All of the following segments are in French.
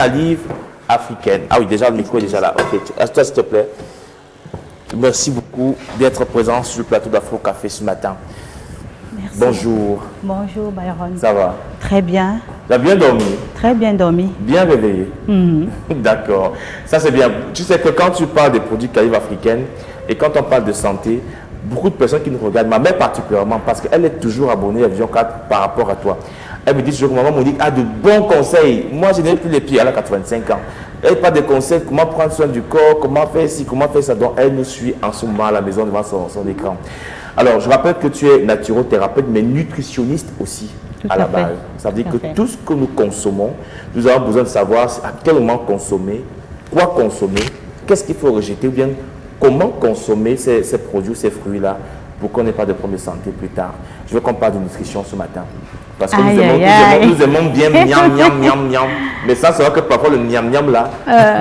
Calive africaine. Ah oui, déjà le micro est déjà là. Ok, toi s'il te plaît. Merci beaucoup d'être présent sur le plateau d'Afro Café ce matin. Merci. Bonjour. Bonjour Byron. Ça va? Très bien. Tu as bien dormi? Très bien dormi. Bien réveillé? D'accord. Ça c'est bien. Tu sais que quand tu parles des produits Calive africaine et quand on parle de santé, beaucoup de personnes qui nous regardent, ma mère particulièrement, parce qu'elle est toujours abonnée à Vision 4 par rapport à toi. Elle me dit toujours que maman Monique a de bons conseils. Moi, je n'ai plus les pieds, elle a 85 ans. Elle n'a pas de conseils, comment prendre soin du corps, comment faire ci, comment faire ça. Donc, elle nous suit en ce moment à la maison devant son écran. Alors, je rappelle que tu es naturothérapeute, mais nutritionniste aussi à la base. Ça veut dire que tout ce que nous consommons, nous avons besoin de savoir à quel moment consommer, quoi consommer, qu'est-ce qu'il faut rejeter, ou bien comment consommer ces produits, ces fruits-là, pour qu'on n'ait pas de problème de santé plus tard. Je veux qu'on parle de nutrition ce matin. Parce que nous aimons bien miam, miam, miam, miam. Mais ça, c'est vrai que parfois le miam, miam là,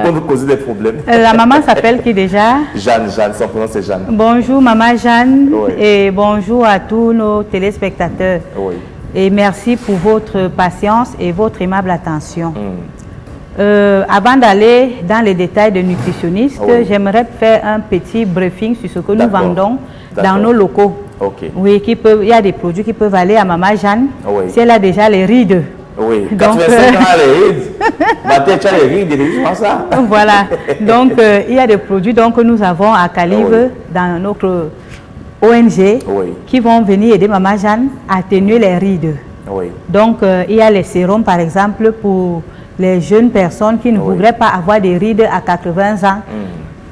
peut nous causer des problèmes. La maman s'appelle qui déjà? Jeanne, son prénom c'est Jeanne. Bonjour maman Jeanne, Oui. Et bonjour à tous nos téléspectateurs. Oui. Et merci pour votre patience et votre aimable attention. Avant d'aller dans les détails de nutritionniste, j'aimerais faire un petit briefing sur ce que nous vendons dans nos locaux. Okay. Oui, il y a des produits qui peuvent aller à maman Jeanne si elle a déjà les rides. Oui, quand tu as 5 ans, les rides, tu as les rides, c'est pas ça. Voilà, donc il y a des produits que nous avons à Calive dans notre ONG qui vont venir aider maman Jeanne à atténuer les rides. Donc il y a les sérums par exemple pour les jeunes personnes qui ne voudraient pas avoir des rides à 80 ans.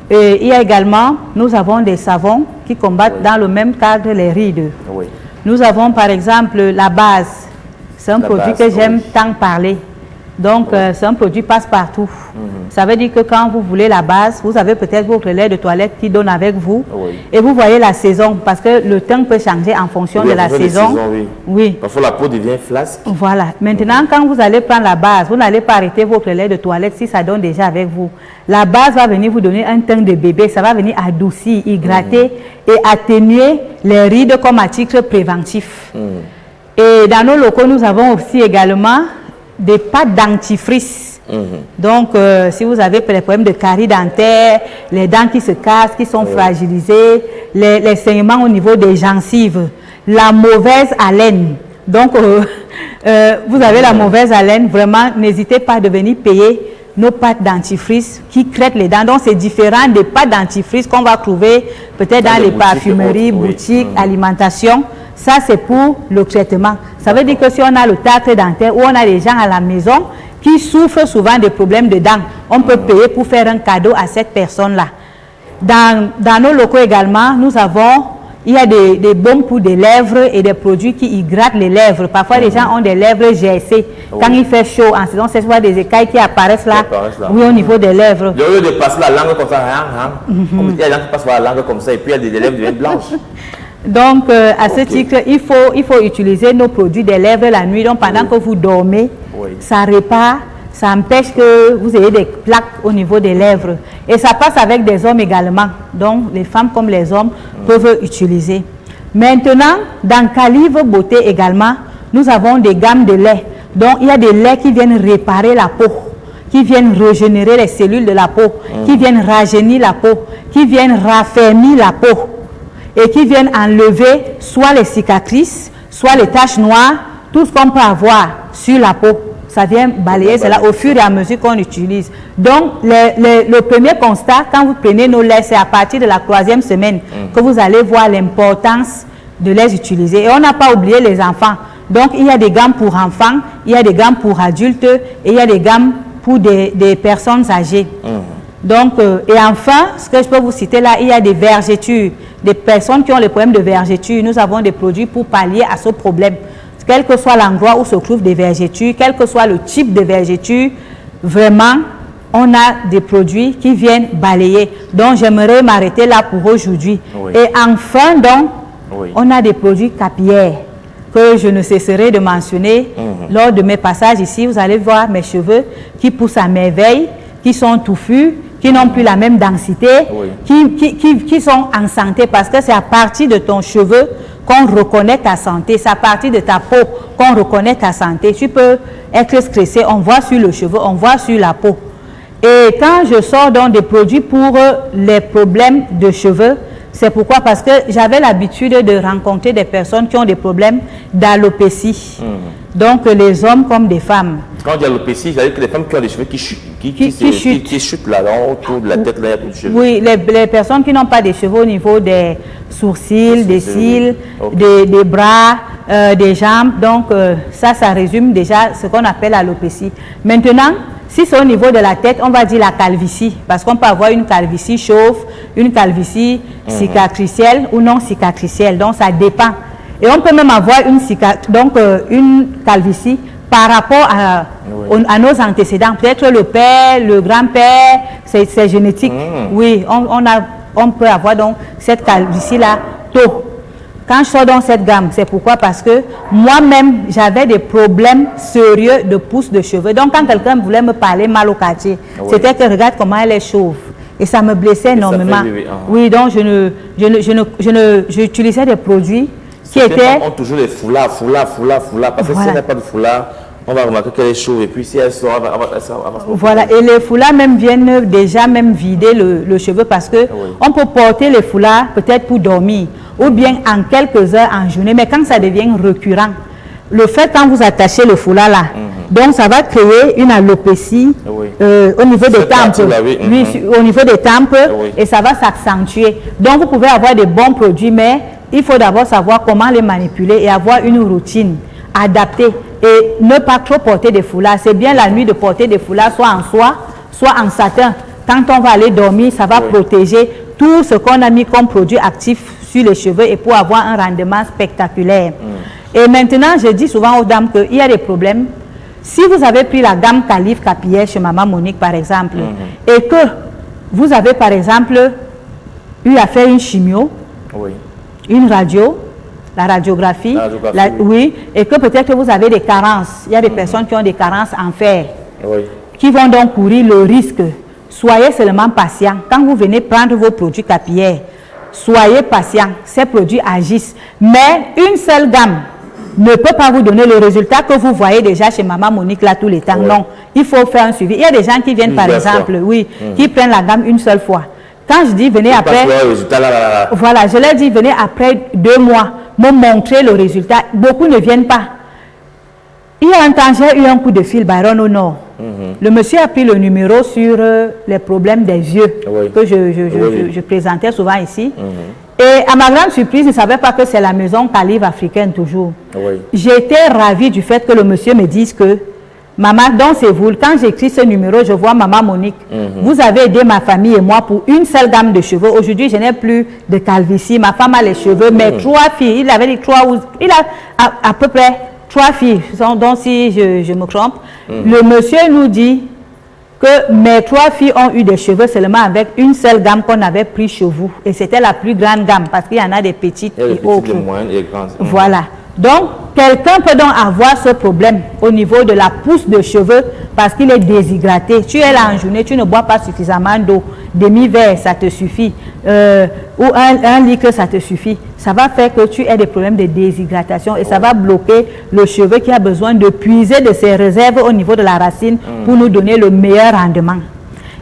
Et il y a également, nous avons des savons qui combattent dans le même cadre les rides. Nous avons par exemple la base. C'est un produit que j'aime tant parler. Donc c'est un produit passe-partout. Ça veut dire que quand vous voulez la base, vous avez peut-être votre lait de toilette qui donne avec vous. Et vous voyez la saison, parce que le temps peut changer en fonction de la saison. Parfois la peau devient flasque. Voilà. Maintenant, quand vous allez prendre la base, vous n'allez pas arrêter votre lait de toilette si ça donne déjà avec vous. La base va venir vous donner un teint de bébé. Ça va venir adoucir, hydrater et atténuer les rides comme à titre préventif. Et dans nos locaux, nous avons aussi également des pâtes dentifrice. Donc, si vous avez des problèmes de caries dentaires, les dents qui se cassent, qui sont fragilisées, les saignements au niveau des gencives, la mauvaise haleine. Donc, vous avez la mauvaise haleine, vraiment, n'hésitez pas de venir payer nos pâtes dentifrice qui crêtent les dents. Donc, c'est différent des pâtes dentifrice qu'on va trouver peut-être dans les parfumeries, boutiques, alimentation. Ça, c'est pour le traitement. Ça veut dire que si on a le tartre dentaire ou on a des gens à la maison qui souffrent souvent des problèmes de dents, on peut payer pour faire un cadeau à cette personne-là. Dans nos locaux également, il y a des baumes pour des lèvres et des produits qui hydratent les lèvres. Parfois, les gens ont des lèvres gercées. Quand il fait chaud, en saison, c'est souvent des écailles qui apparaissent là, au niveau des lèvres. Au lieu de passer la langue comme ça, il y a des gens qui passent par la langue comme ça et puis il y a des lèvres deviennent blanches. Donc, à ce titre, il faut utiliser nos produits des lèvres la nuit. Donc, pendant que vous dormez, ça répare, ça empêche que vous ayez des plaques au niveau des lèvres. Et ça passe avec des hommes également. Donc, les femmes comme les hommes peuvent utiliser. Maintenant, dans Calive Beauté également, nous avons des gammes de lait. Donc, il y a des laits qui viennent réparer la peau, qui viennent régénérer les cellules de la peau, qui viennent rajeunir la peau, qui viennent raffermir la peau. Et qui viennent enlever soit les cicatrices, soit les taches noires, tout ce qu'on peut avoir sur la peau. Ça vient balayer cela au fur et à mesure qu'on utilise. Donc, le premier constat, quand vous prenez nos laits, c'est à partir de la 3e semaine que vous allez voir l'importance de les utiliser. Et on n'a pas oublié les enfants. Donc, il y a des gammes pour enfants, il y a des gammes pour adultes et il y a des gammes pour des personnes âgées. Donc, et enfin, ce que je peux vous citer là, il y a des vergetures. Des personnes qui ont les problèmes de vergetures, nous avons des produits pour pallier à ce problème. Quel que soit l'endroit où se trouvent des vergetures, quel que soit le type de vergeture, vraiment, on a des produits qui viennent balayer. Donc, j'aimerais m'arrêter là pour aujourd'hui. Et enfin, donc, on a des produits capillaires que je ne cesserai de mentionner lors de mes passages ici. Vous allez voir mes cheveux qui poussent à merveille, qui sont touffus, qui n'ont plus la même densité, qui sont en santé, parce que c'est à partir de ton cheveu qu'on reconnaît ta santé, c'est à partir de ta peau qu'on reconnaît ta santé. Tu peux être stressé, on voit sur le cheveu, on voit sur la peau. Et quand je sors donc des produits pour les problèmes de cheveux, c'est pourquoi, parce que j'avais l'habitude de rencontrer des personnes qui ont des problèmes d'alopécie. Donc les hommes comme des femmes. Quand on dit alopécie, c'est-à-dire que les femmes qui ont des cheveux qui chutent là, autour de la tête, là, il y a plus de cheveux. Oui, les personnes qui n'ont pas de cheveux au niveau des sourcils, des cils, des bras, des jambes. Donc ça résume déjà ce qu'on appelle alopécie. Maintenant, si c'est au niveau de la tête, on va dire la calvitie, parce qu'on peut avoir une calvitie chauve, une calvitie cicatricielle ou non cicatricielle, donc ça dépend. Et on peut même avoir une calvitie par rapport à nos antécédents, peut-être le père, le grand-père, c'est génétique. Oui, on peut avoir donc cette calvitie-là tôt. Quand je sors dans cette gamme, c'est pourquoi? Parce que moi-même, j'avais des problèmes sérieux de pousse de cheveux. Donc, quand quelqu'un voulait me parler mal au quartier, c'était que regarde comment elle est chauve. Et ça me blessait énormément. Oui, donc j'utilisais des produits qui étaient... On toujours les foulards, parce que si elle n'a pas de foulard, on va remarquer qu'elle est chauve. Et puis si elle sort, elle va se voilà, et les foulards même viennent déjà même vider le cheveu, parce que on peut porter les foulards peut-être pour dormir, ou bien en quelques heures en journée, mais quand ça devient récurrent, le fait quand vous attachez le foulard là, donc ça va créer une alopécie au niveau des tempes, au niveau des tempes, et ça va s'accentuer. Donc vous pouvez avoir des bons produits, mais il faut d'abord savoir comment les manipuler et avoir une routine adaptée, et ne pas trop porter des foulards. C'est bien la nuit de porter des foulards, soit en soie, soit en satin. Quand on va aller dormir, ça va protéger tout ce qu'on a mis comme produit actif sur les cheveux, et pour avoir un rendement spectaculaire. Et maintenant, je dis souvent aux dames qu'il y a des problèmes. Si vous avez pris la gamme Calife Capillaire chez Maman Monique, par exemple, et que vous avez, par exemple, eu à faire une chimio, une radio, la radiographie, et que peut-être vous avez des carences. Il y a des personnes qui ont des carences en fer, qui vont donc courir le risque. Soyez seulement patient. Quand vous venez prendre vos produits capillaires, soyez patient. Ces produits agissent. Mais une seule gamme ne peut pas vous donner le résultat que vous voyez déjà chez Maman Monique là tous les temps. Non, il faut faire un suivi. Il y a des gens qui viennent, par exemple, qui prennent la gamme une seule fois. Quand je dis venez après, voilà, je leur dis venez après 2 mois, me montrer le résultat. Beaucoup ne viennent pas. Il y a un temps, j'ai eu un coup de fil, Byron au Nord. Le monsieur a pris le numéro sur les problèmes des yeux que je présentais souvent ici. Et à ma grande surprise, je ne savais pas que c'est la maison Calife africaine toujours. J'étais ravie du fait que le monsieur me dise que maman, donc c'est vous. Quand j'écris ce numéro, je vois Maman Monique. Vous avez aidé ma famille et moi pour une seule gamme de cheveux. Aujourd'hui, je n'ai plus de calvitie. Ma femme a les cheveux, mais 3 filles. Il avait dit 3 ou... Il a à peu près 3 filles. Donc si je me trompe, le monsieur nous dit que mes 3 filles ont eu des cheveux seulement avec une seule gamme qu'on avait pris chez vous. Et c'était la plus grande gamme, parce qu'il y en a des petites et autres. Voilà. Donc, quelqu'un peut donc avoir ce problème au niveau de la pousse de cheveux parce qu'il est déshydraté. Tu es là en journée, tu ne bois pas suffisamment d'eau. Demi-verre, ça te suffit. Ou un litre, ça te suffit. Ça va faire que tu aies des problèmes de déshydratation et ça va bloquer le cheveu qui a besoin de puiser de ses réserves au niveau de la racine pour nous donner le meilleur rendement.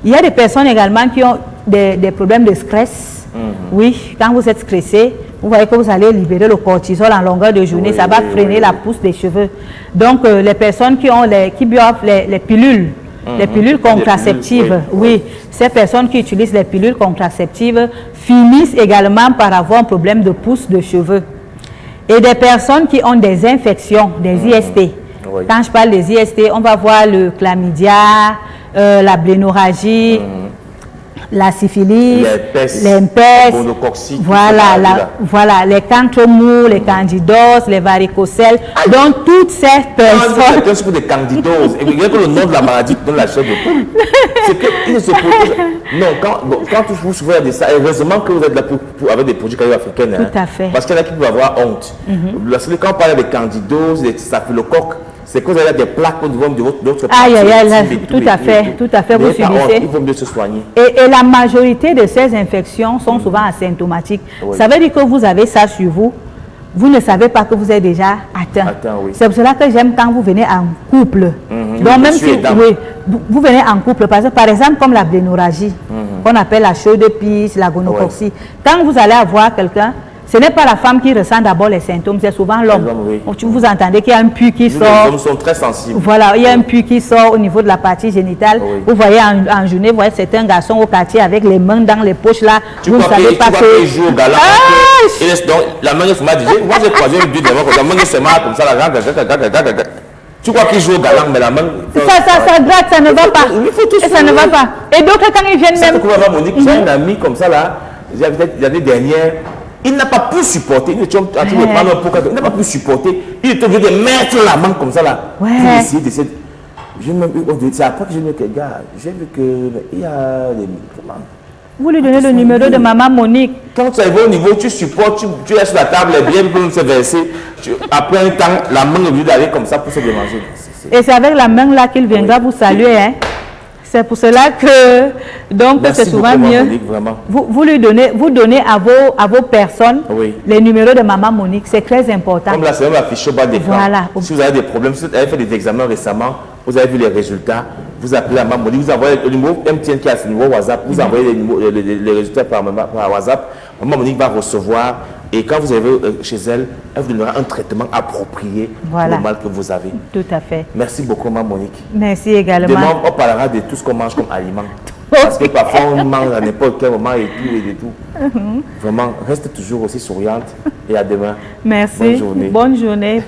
Il y a des personnes également qui ont des problèmes de stress. Oui, quand vous êtes stressé, vous voyez que vous allez libérer le cortisol en longueur de journée, ça va freiner la pousse des cheveux. Donc, les personnes qui boivent les pilules, les pilules contraceptives, ces personnes qui utilisent les pilules contraceptives finissent également par avoir un problème de pousse de cheveux. Et des personnes qui ont des infections, des IST. Quand je parle des IST, on va voir le chlamydia, la blénorragie, la syphilis, l'herpès, voilà, les cantromous, les candidoses, les varicocèles. Donc, toutes ces personnes... Quand pour des candidoses, et vous voyez que le nom de la maladie donne la chair de poule. C'est qu'il ne se protège... Non, quand vous souffrez de ça, heureusement que vous êtes là avec des produits africains. Tout à fait. Parce qu'il y en a qui peuvent avoir honte. Quand on parle des candidoses, des staphylocoques, c'est que vous avez des plaques au niveau de votre partie. Aïe, aïe, aïe, tout à fait, vous subissez. Il faut mieux se soigner. Et la majorité de ces infections sont souvent asymptomatiques. Oui. Ça veut dire que vous avez ça sur vous, vous ne savez pas que vous êtes déjà atteint. Oui. C'est pour cela que j'aime quand vous venez en couple. Donc même si vous venez en couple, par exemple comme la blénorragie, qu'on appelle la chaux de pisse, la gonocoxie, quand vous allez avoir quelqu'un, ce n'est pas la femme qui ressent d'abord les symptômes, c'est souvent l'homme. Vous entendez qu'il y a un pus qui sort. Les hommes sont très sensibles. Voilà, il y a un pus qui sort au niveau de la partie génitale. Vous voyez en journée, vous voyez certains garçons au quartier avec les mains dans les poches là. Vous ne savez pas que... Tu joue au galant. La main de m'a dit, moi j'ai croisé une vidéo comme ça, la main de m'a comme ça, tu crois qu'il joue au galant, mais la main... Ça gratte, ça ne va pas. Et ça ne va pas. Et donc quand ils viennent même... J'ai un ami comme ça là, l'année dernière, il n'a pas pu supporter, il n'a pas pu supporter, il est obligé de mettre la main comme ça là. Pour essayer d'essayer. C'est après que j'ai vu que, gars, j'ai vu qu'il y a des médicaments. Vous lui donnez le numéro de maman Monique. Quand tu arrives au niveau, tu supportes, tu es sur la table, bien pour se verser. Après un temps, la main est obligée d'aller comme ça pour se démanger. Et c'est avec la main là qu'il viendra vous saluer. Hein? C'est pour cela que c'est souvent mieux. Monique, vous donnez à vos personnes les numéros de maman Monique. C'est très important. Comme là, c'est même affiché au bas d'écran. Voilà. Si vous avez des problèmes, si vous avez fait des examens récemment, vous avez vu les résultats, vous appelez la maman Monique, vous envoyez le numéro MTN qui a ce numéro WhatsApp, vous envoyez les résultats par WhatsApp. Maman Monique va recevoir. Et quand vous arrivez chez elle, elle vous donnera un traitement approprié pour le mal que vous avez. Tout à fait. Merci beaucoup, Maman Monique. Merci également. Demain, on parlera de tout ce qu'on mange comme aliment. Parce que parfois, on mange à n'importe quel moment et tout et de tout. Vraiment, reste toujours aussi souriante. Et à demain. Merci. Bonne journée. Bonne journée.